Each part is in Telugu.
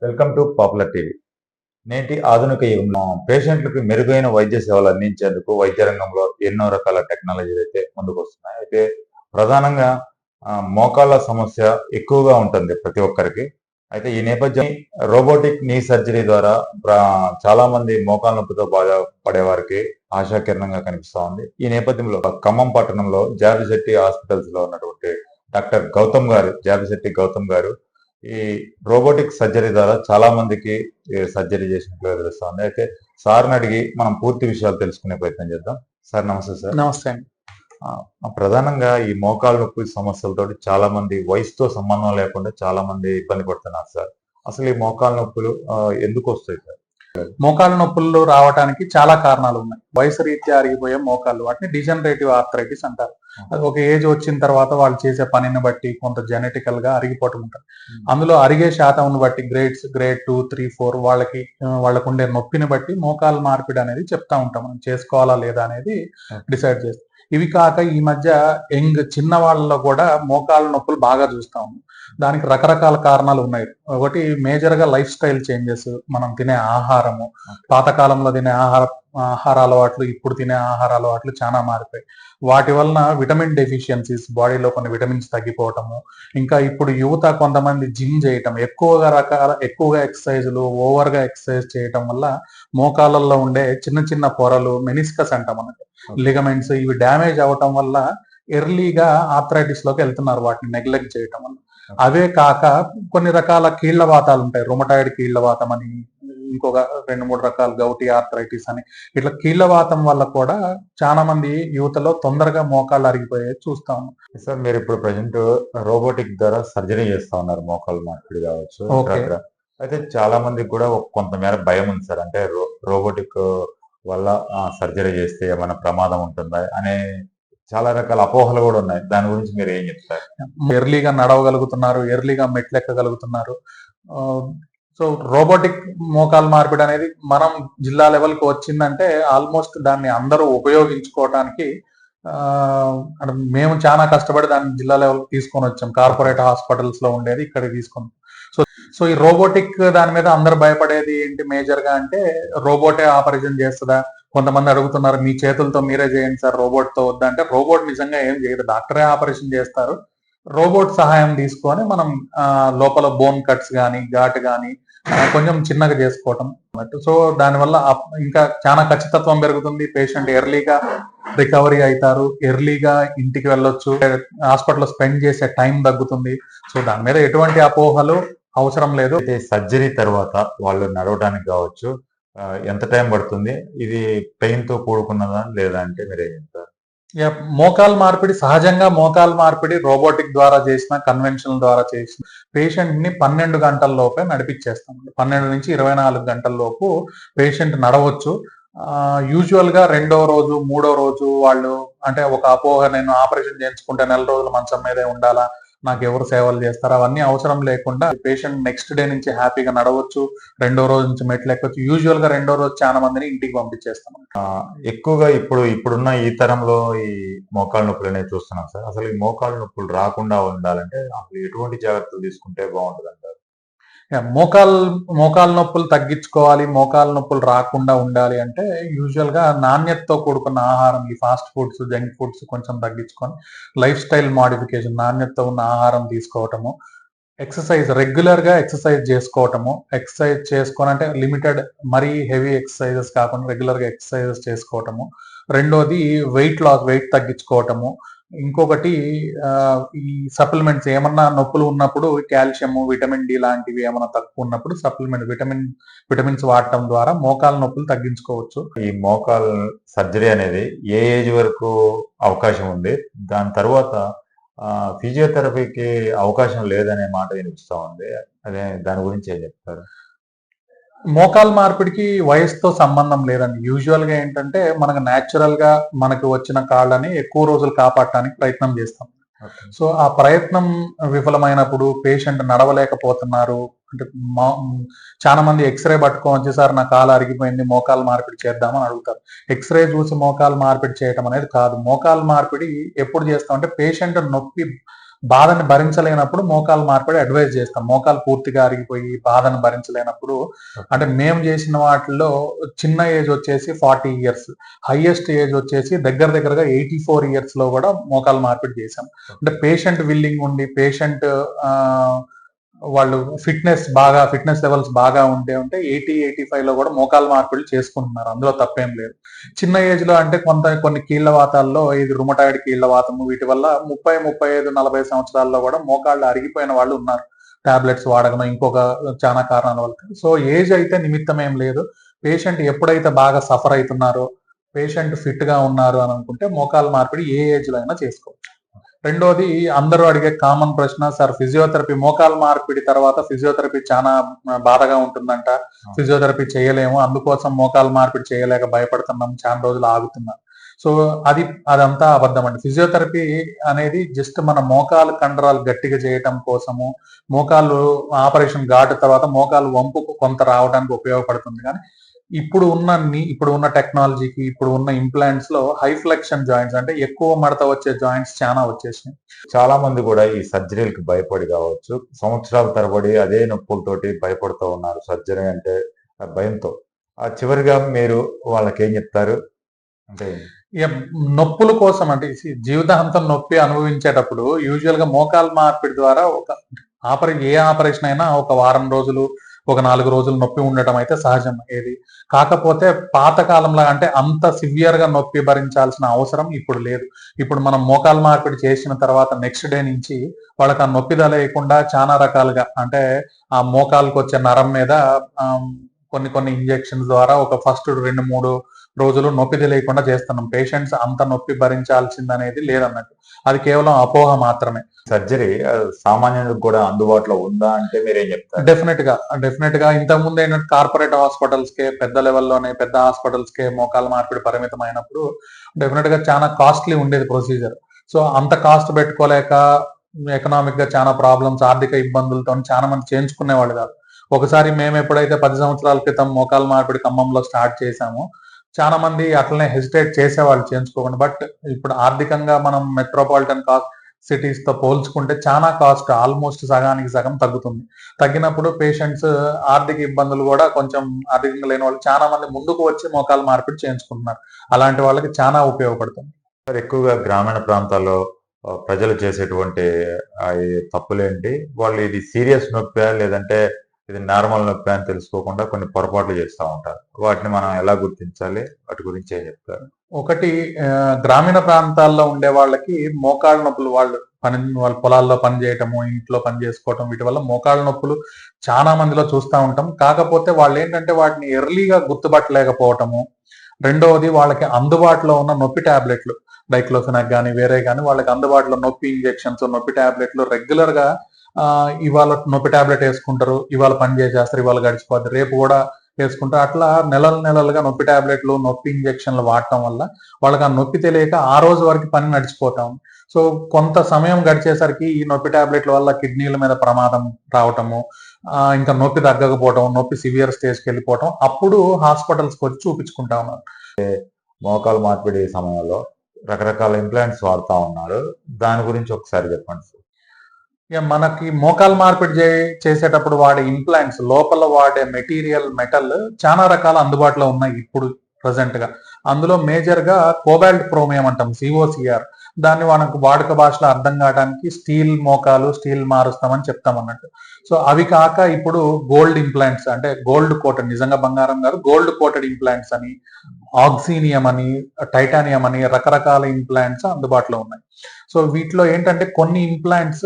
Welcome to popular TV. నేటి ఆధునిక యుగంలో పేషెంట్లకు మెరుగైన వైద్య సేవలు అందించేందుకు వైద్య రంగంలో ఎన్నో రకాల టెక్నాలజీలు అయితే ముందుకు వస్తున్నాయి. అయితే ప్రధానంగా మోకాళ్ళ సమస్య ఎక్కువగా ఉంటుంది ప్రతి ఒక్కరికి. అయితే ఈ నేపథ్యం రోబోటిక్ నీ సర్జరీ ద్వారా చాలా మంది మోకాళ్ళ నొప్పితో బాధపడేవారికి ఆశాకిరణంగా కనిపిస్తా ఉంది. ఈ నేపథ్యంలో ఖమ్మం పట్టణంలో జాబిశెట్టి హాస్పిటల్స్ లో ఉన్నటువంటి డాక్టర్ జాబిశెట్టి గౌతమ్ గారు ఈ రోబోటిక్ సర్జరీ ద్వారా చాలా మందికి సర్జరీ చేసినట్లు తెలుస్తుంది. అయితే సార్ని అడిగి మనం పూర్తి విషయాలు తెలుసుకునే ప్రయత్నం చేద్దాం. సార్ నమస్తే. సార్ నమస్తే అండి. ప్రధానంగా ఈ మోకాళ్ళ నొప్పి సమస్యలతో చాలా మంది వయసుతో సంబంధం లేకుండా చాలా మంది ఇబ్బంది పడుతున్నారు సార్. అసలు ఈ మోకాళ్ళ నొప్పులు ఎందుకు వస్తాయి సార్? మోకాళ్ళ నొప్పులు రావడానికి చాలా కారణాలు ఉన్నాయి. వయసు రీత్యా అరిగిపోయే మోకాళ్ళు, వాటిని డిజనరేటివ్ ఆర్థరైటిస్ అంటారు. అది ఒక ఏజ్ వచ్చిన తర్వాత వాళ్ళు చేసే పనిని బట్టి కొంత జెనెటికల్ గా అరిగిపోవటం ఉంటుంది. అందులో అరిగే శాతం బట్టి గ్రేడ్ 2, 3, 4 వాళ్ళకు ఉండే నొప్పిని బట్టి మోకాళ్ళ మార్పిడి అనేది చెప్తా ఉంటాం. మనం చేసుకోవాలా లేదా అనేది డిసైడ్ చేస్తాం. ఇవి కాక ఈ మధ్య చిన్న వాళ్ళలో కూడా మోకాళ్ళ నొప్పులు బాగా చూస్తా ఉన్నాం. దానికి రకరకాల కారణాలు ఉన్నాయి. ఒకటి మేజర్ గా లైఫ్ స్టైల్ చేంజెస్, మనం తినే ఆహారము, పాతకాలంలో తినే ఆహార అలవాట్లు, ఇప్పుడు తినే ఆహార అలవాట్లు చాలా మారిపోయి వాటి వలన విటమిన్ డెఫిషియన్సీస్, బాడీలో కొన్ని విటమిన్స్ తగ్గిపోవటము, ఇంకా ఇప్పుడు యువత కొంతమంది జిమ్ చేయటం, ఎక్కువగా ఎక్సర్సైజులు, ఓవర్ గా ఎక్సర్సైజ్ చేయటం వల్ల మోకాళ్ళల్లో ఉండే చిన్న చిన్న పొరలు, మెనిస్కస్ అంటాం అన్నట్టు, లిగమెంట్స్, ఇవి డ్యామేజ్ అవటం వల్ల ఎర్లీగా ఆర్థరైటిస్ లోకి వెళ్తున్నారు, వాటిని నెగ్లెక్ట్ చేయటం వల్ల. అవే కాక కొన్ని రకాల కీళ్ల వాతాలు ఉంటాయి. రొమటాయిడ్ కీళ్ల వాతం అని, ఇంకొక 2-3 రకాల గౌటీ ఆర్థరైటిస్ అని, ఇట్లా కీళ్ల వాతం వల్ల కూడా చాలా మంది యువతలో తొందరగా మోకాళ్ళు అరిగిపోయేది చూస్తా ఉన్నాం. సార్ మీరు ఇప్పుడు ప్రజెంట్ రోబోటిక్ ద్వారా సర్జరీ చేస్తా ఉన్నారు, మోకాళ్ళ మార్పిడి కావచ్చు. అయితే చాలా మందికి కూడా కొంతమేర భయం ఉంది సార్. అంటే రోబోటిక్ వల్ల సర్జరీ చేస్తే ఏమైనా ప్రమాదం ఉంటుందా అనే చాలా రకాల అపోహలు కూడా ఉన్నాయి. దాని గురించి మీరు ఏం చెప్తారు? ఎర్లీగా నడవగలుగుతున్నారు, ఎర్లీగా మెట్లెక్కగలుగుతున్నారు. సో రోబోటిక్ మోకాల్ మార్పిడి అనేది మనం జిల్లా లెవెల్కి వచ్చిందంటే ఆల్మోస్ట్ దాన్ని అందరూ ఉపయోగించుకోవటానికి మేము చాలా కష్టపడి దాన్ని జిల్లా లెవెల్కి తీసుకొని వచ్చాం. కార్పొరేట్ హాస్పిటల్స్ లో ఉండేది ఇక్కడికి తీసుకున్నాం. సో ఈ రోబోటిక్ దాని మీద అందరు భయపడేది ఏంటి మేజర్ గా అంటే, రోబోటే ఆపరేషన్ చేస్తుందా? కొంతమంది అడుగుతున్నారు, మీ చేతులతో మీరే చేయండి సార్, రోబోట్ తో వద్దా అంటే, రోబోట్ నిజంగా ఏం చేయదు, డాక్టరే ఆపరేషన్ చేస్తారు. రోబోట్ సహాయం తీసుకొని మనం లోపల బోన్ కట్స్ కానీ, ఘాట్ కానీ కొంచెం చిన్నగా చేసుకోవటం. సో దానివల్ల ఇంకా చాలా ఖచ్చితత్వం పెరుగుతుంది. పేషెంట్ ఎర్లీగా రికవరీ అవుతారు, ఎర్లీగా ఇంటికి వెళ్ళొచ్చు, హాస్పిటల్లో స్పెండ్ చేసే టైం తగ్గుతుంది. సో దాని మీద ఎటువంటి అపోహలు అవసరం లేదు. అయితే సర్జరీ తర్వాత వాళ్ళు నడవడానికి కావచ్చు ఎంత టైం పడుతుంది? ఇది పెయిన్ తో కూడుకున్నదా లేదా అంటే మీరు ఏం చెప్తారు? మోకాల్ మార్పిడి సహజంగా రోబోటిక్ ద్వారా చేసిన, కన్వెన్షనల్ ద్వారా చేసిన పేషెంట్ ని 12 గంటల లోపే నడిపించేస్తాం. 12 నుంచి 24 గంటల లోపు పేషెంట్ నడవచ్చు. యూజువల్ గా 2వ రోజు 3వ రోజు వాళ్ళు అంటే ఒక అపోహ, నేను ఆపరేషన్ చేయించుకుంటే 4 రోజులు మంచం మీదే ఉండాలా, నాకు ఎవరు సేవలు చేస్తారు, అవన్నీ అవసరం లేకుండా పేషెంట్ నెక్స్ట్ డే నుంచి హ్యాపీగా నడవచ్చు, 2వ రోజు నుంచి మెట్లు ఎక్కవచ్చు. యూజువల్ గా 2వ రోజు చాలా మందిని ఇంటికి పంపించేస్తాం. ఎక్కువగా ఇప్పుడున్న ఈ తరంలో ఈ మోకాళ్ళ నొప్పులు అనేవి చూస్తున్నాం సార్. అసలు ఈ మోకాళ్ళ నొప్పులు రాకుండా ఉండాలంటే అసలు ఎటువంటి జాగ్రత్తలు తీసుకుంటే బాగుంటుంది అంటారు? మోకాళ్ళ నొప్పులు తగ్గించుకోవాలి, మోకాళ్ళ నొప్పులు రాకుండా ఉండాలి అంటే యూజువల్ గా నాణ్యతతో కూడుకున్న ఆహారం, ఈ ఫాస్ట్ ఫుడ్స్, జంక్ ఫుడ్స్ కొంచెం తగ్గించుకొని లైఫ్ స్టైల్ మాడిఫికేషన్, నాణ్యతతో ఉన్న ఆహారం తీసుకోవటము, రెగ్యులర్ గా ఎక్సర్సైజ్ చేసుకోవటము. ఎక్సర్సైజ్ చేసుకొని అంటే లిమిటెడ్, మరీ హెవీ ఎక్సర్సైజెస్ కాకుండా రెగ్యులర్ గా ఎక్సర్సైజెస్ చేసుకోవటము. రెండోది వెయిట్ తగ్గించుకోవటము. ఇంకొకటి ఈ సప్లిమెంట్స్, ఏమన్నా నొప్పులు ఉన్నప్పుడు కాల్షియం, విటమిన్ డి లాంటివి ఏమన్నా తక్కువ ఉన్నప్పుడు విటమిన్స్ వాడటం ద్వారా మోకాళ్ళ నొప్పులు తగ్గించుకోవచ్చు. ఈ మోకాల్ సర్జరీ అనేది ఏ ఏజ్ వరకు అవకాశం ఉంది? దాని తర్వాత ఫిజియోథెరపీకి అవకాశం లేదనే మాట వినిపిస్తా ఉంది. అదే దాని గురించి ఏం చెప్తారు? మోకాల్ మార్పిడికి వయసుతో సంబంధం లేదండి. యూజువల్ గా ఏంటంటే మనకు న్యాచురల్ గా మనకు వచ్చిన కాళ్ళని ఎక్కువ రోజులు కాపాడటానికి ప్రయత్నం చేస్తాం. సో ఆ ప్రయత్నం విఫలమైనప్పుడు, పేషెంట్ నడవలేకపోతున్నారు అంటే, చాలా మంది ఎక్స్రే పట్టుకోవచ్చు, సార్ నా కాలు అరిగిపోయింది, మోకాలు మార్పిడి చేద్దామని అడుగుతారు. ఎక్స్రే చూసి మోకాలు మార్పిడి చేయటం అనేది కాదు. మోకాలు మార్పిడి ఎప్పుడు చేస్తాం అంటే, పేషెంట్ నొప్పి బాధని భరించలేనప్పుడు మోకాలు మార్పిడి అడ్వైజ్ చేస్తాం. మోకాలు పూర్తిగా అరిగిపోయి బాధను భరించలేనప్పుడు, అంటే మేము చేసిన వాటిల్లో చిన్న ఏజ్ వచ్చేసి 40 ఇయర్స్, హైయెస్ట్ ఏజ్ వచ్చేసి దగ్గర దగ్గరగా 84 ఇయర్స్ లో కూడా మోకాలు మార్పిడి చేశాం. అంటే పేషెంట్ విల్లింగ్ ఉండి, పేషెంట్ వాళ్ళు ఫిట్నెస్ లెవెల్స్ బాగా ఉంటే 85 లో కూడా మోకాలు మార్పిడి చేసుకుంటున్నారు. అందులో తప్పేం లేదు. చిన్న ఏజ్ లో అంటే కొన్ని కీళ్ల వాతాల్లో, ఇది రుమటాయిడ్ కీళ్ల వాతము, వీటి వల్ల 30, 35, 40 సంవత్సరాల్లో కూడా మోకాళ్ళు అరిగిపోయిన వాళ్ళు ఉన్నారు. టాబ్లెట్స్ వాడడం, ఇంకొక చాలా కారణాల వల్ల. సో ఏజ్ అయితే నిమిత్తం ఏం లేదు. పేషెంట్ ఎప్పుడైతే బాగా సఫర్ అవుతున్నారో, పేషెంట్ ఫిట్ గా ఉన్నారు అని అనుకుంటే మోకాలు మార్పిడి ఏ ఏజ్ లో అయినా చేసుకోవచ్చు. రెండోది, అందరూ అడిగే కామన్ ప్రశ్న, సార్ ఫిజియోథెరపీ మోకాలు మార్పిడి తర్వాత ఫిజియోథెరపీ చాలా బాధగా ఉంటుందంట, ఫిజియోథెరపీ చేయలేము, అందుకోసం మోకాలు మార్పిడి చేయలేక భయపడుతున్నాం, చాలా రోజులు ఆగుతున్నాం. సో అదంతా అబద్ధం అండి. ఫిజియోథెరపీ అనేది జస్ట్ మన మోకాలు కండరాలు గట్టిగా చేయటం కోసము, మోకాలు ఆపరేషన్ ఘాటు తర్వాత మోకాలు వంపు కొంత రావడానికి ఉపయోగపడుతుంది. కానీ ఇప్పుడు ఉన్న టెక్నాలజీకి, ఇప్పుడు ఉన్న ఇంప్లాంట్స్ లో హై ఫ్లెక్షన్ జాయింట్స్, అంటే ఎక్కువ మడత వచ్చే జాయింట్స్ చాలా వచ్చేసినాయి. చాలా మంది కూడా ఈ సర్జరీలకు భయపడి కావచ్చు, సంవత్సరాల తరబడి అదే నొప్పులతోటి భయపడుతూ ఉన్నారు సర్జరీ అంటే భయంతో. చివరిగా మీరు వాళ్ళకి ఏం చెప్తారు? అంటే ఇక నొప్పుల కోసం అంటే జీవితాంతం నొప్పి అనుభవించేటప్పుడు యూజువల్ గా మోకాలు మార్పిడి ద్వారా ఏ ఆపరేషన్ అయినా ఒక వారం రోజులు, ఒక 4 రోజులు నొప్పి ఉండటం అయితే సహజం. కాకపోతే పాతకాలంలో అంటే అంత సివియర్ గా నొప్పి భరించాల్సిన అవసరం ఇప్పుడు లేదు. ఇప్పుడు మనం మోకాలు మార్పిడి చేసిన తర్వాత నెక్స్ట్ డే నుంచి వాళ్ళకి ఆ నొప్పి తెలియకుండా చాలా రకాలుగా, అంటే ఆ మోకాలుకి వచ్చే నరం మీద కొన్ని ఇంజెక్షన్స్ ద్వారా ఒక ఫస్ట్ 2-3 రోజులు నొప్పి తెలియకుండా చేస్తున్నాం. పేషెంట్స్ అంత నొప్పి భరించాల్సిందనేది లేదన్నట్టు. అది కేవలం అపోహ మాత్రమే. సర్జరీ సామాన్యులకు కూడా అందుబాటులో ఉందా అంటే మీరేం చెప్తారు? డెఫినెట్ గా ఇంతకు ముందు ఏంటంటే కార్పొరేట్ హాస్పిటల్స్ కే, పెద్ద లెవెల్లోనే పెద్ద హాస్పిటల్స్ కే మోకాలు మార్పిడి పరిమితం అయినప్పుడు డెఫినెట్ గా చాలా కాస్ట్లీ ఉండేది ప్రొసీజర్. సో అంత కాస్ట్ పెట్టుకోలేక ఎకనామిక్ గా చాలా ప్రాబ్లమ్స్, ఆర్థిక ఇబ్బందులతో చాలా మంది చేయించుకునేవాళ్ళు కాదు. ఒకసారి మేము ఎప్పుడైతే 10 సంవత్సరాల క్రితం మోకాలు మార్పిడి ఖమ్మంలో స్టార్ట్ చేశామో, చాలా మంది అట్లనే హెసిటేట్ చేసేవాళ్ళు చేయించుకోకుండా. బట్ ఇప్పుడు ఆర్థికంగా మనం మెట్రోపాలిటన్ సిటీస్ తో పోల్చుకుంటే చాలా కాస్ట్ ఆల్మోస్ట్ సగానికి సగం తగ్గుతుంది. తగ్గినప్పుడు పేషెంట్స్ ఆర్థిక ఇబ్బందులు కూడా, కొంచెం ఆర్థికంగా లేని వాళ్ళు చాలా మంది ముందుకు వచ్చి మోకాలు మార్పిడి చేయించుకుంటున్నారు. అలాంటి వాళ్ళకి చాలా ఉపయోగపడుతుంది. సార్, ఎక్కువగా గ్రామీణ ప్రాంతాల్లో ప్రజలు చేసేటువంటి ఈ తప్పులేంటి? వాళ్ళు ఇది సీరియస్ నొప్పి లేదంటే ఇది నార్మల్ నొప్పి అని తెలుసుకోకుండా కొన్ని పొరపాట్లు చేస్తూ ఉంటారు. వాటిని మనం ఎలా గుర్తించాలి? వాటి గురించి ఏం చెప్తారు? ఒకటి, గ్రామీణ ప్రాంతాల్లో ఉండే వాళ్ళకి మోకాళ్ళ నొప్పులు, వాళ్ళ పొలాల్లో పని చేయటము, ఇంట్లో పని చేసుకోవటం, వీటి వల్ల మోకాళ్ళ నొప్పులు చాలా మందిలో చూస్తూ ఉంటాం. కాకపోతే వాళ్ళు ఏంటంటే వాటిని ఎర్లీగా గుర్తుపట్టలేకపోవటము. రెండవది, వాళ్ళకి అందుబాటులో ఉన్న నొప్పి టాబ్లెట్లు, డైక్లోఫెనాక్ కానీ వేరే కానీ, వాళ్ళకి అందుబాటులో నొప్పి ఇంజెక్షన్స్, నొప్పి టాబ్లెట్లు రెగ్యులర్ గా ఇవాళ నొప్పి టాబ్లెట్ వేసుకుంటారు, ఇవాళ పని చేసేస్తారు, ఇవాళ గడిచిపోతారు, రేపు కూడా వేసుకుంటారు. అట్లా నెలలుగా నొప్పి టాబ్లెట్లు, నొప్పి ఇంజెక్షన్లు వాడటం వల్ల వాళ్ళకి ఆ నొప్పి తెలియక ఆ రోజు వరకు పని నడిచిపోతాం. సో కొంత సమయం గడిచేసరికి ఈ నొప్పి టాబ్లెట్ల వల్ల కిడ్నీల మీద ప్రమాదం రావటము, ఇంకా నొప్పి తగ్గకపోవటం, నొప్పి సివియర్ స్టేజ్కి వెళ్ళిపోవటం, అప్పుడు హాస్పిటల్స్కి వచ్చి చూపించుకుంటా ఉన్నారు. మోకాలు మార్పిడి సమయంలో రకరకాల ఇంప్లాంట్స్ వాడుతూ ఉన్నారు. దాని గురించి ఒకసారి చెప్పండి. ఇక మనకి మోకాలు మార్పిడి చేసేటప్పుడు వాడే ఇంప్లాంట్స్, లోపల వాడే మెటల్ చాలా రకాల అందుబాటులో ఉన్నాయి ఇప్పుడు ప్రజెంట్ గా. అందులో మేజర్ గా కోబాల్ట్ క్రోమియం అంటాం, COCR. దాన్ని మనకు వాడుక భాషలో అర్థం కావడానికి స్టీల్ మోకాలు, స్టీల్ మారుస్తామని చెప్తాం అన్నట్టు. సో అవి కాక ఇప్పుడు గోల్డ్ ఇంప్లాంట్స్, అంటే గోల్డ్ కోటెడ్, నిజంగా బంగారం కాదు, గోల్డ్ కోటెడ్ ఇంప్లాంట్స్ అని, ఆక్సీనియం అని, టైటానియం అని రకరకాల ఇంప్లాంట్స్ అందుబాటులో ఉన్నాయి. సో వీటిలో ఏంటంటే కొన్ని ఇంప్లాంట్స్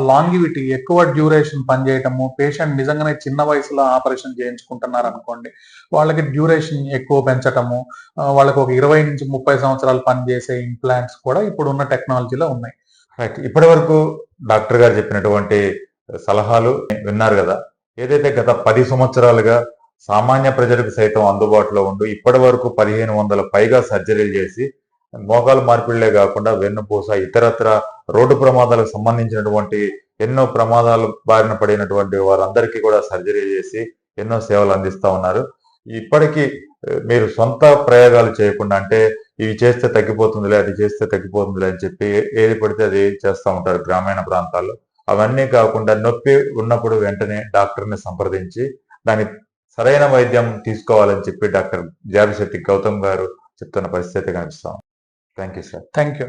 లాంగివిటీ, ఎక్కువ డ్యూరేషన్ పనిచేయటము, పేషెంట్ నిజంగానే చిన్న వయసులో ఆపరేషన్ చేయించుకుంటున్నారు అనుకోండి, వాళ్ళకి డ్యూరేషన్ ఎక్కువ పెంచటము, వాళ్ళకి ఒక 20 నుంచి 30 సంవత్సరాలు పనిచేసే ఇంప్లాంట్స్ కూడా ఇప్పుడు ఉన్న టెక్నాలజీలో ఉన్నాయి. రైట్. ఇప్పటి వరకు డాక్టర్ గారు చెప్పినటువంటి సలహాలు విన్నారు కదా. ఏదైతే గత 10 సంవత్సరాలుగా సామాన్య ప్రజలకు సైతం అందుబాటులో ఉంటూ ఇప్పటి వరకు 1500 పైగా సర్జరీలు చేసి, మోకాలు మార్పిడిలే కాకుండా వెన్నుపూస, ఇతరత్ర రోడ్డు ప్రమాదాలకు సంబంధించినటువంటి ఎన్నో ప్రమాదాలు బారిన పడినటువంటి వారందరికీ కూడా సర్జరీ చేసి ఎన్నో సేవలు అందిస్తా ఉన్నారు. ఇప్పటికీ మీరు సొంత ప్రయోగాలు చేయకుండా అంటే ఇవి చేస్తే తగ్గిపోతుందిలే, అది చేస్తే తగ్గిపోతుందిలే అని చెప్పి ఏది పడితే అది చేస్తూ ఉంటారు గ్రామీణ ప్రాంతాల్లో. అవన్నీ కాకుండా నొప్పి ఉన్నప్పుడు వెంటనే డాక్టర్ని సంప్రదించి దానికి సరైన వైద్యం తీసుకోవాలని చెప్పి డాక్టర్ జాబిశెట్టి గౌతమ్ గారు చెప్తున్న పరిస్థితి కనిపిస్తాం. Thank you sir. Thank you.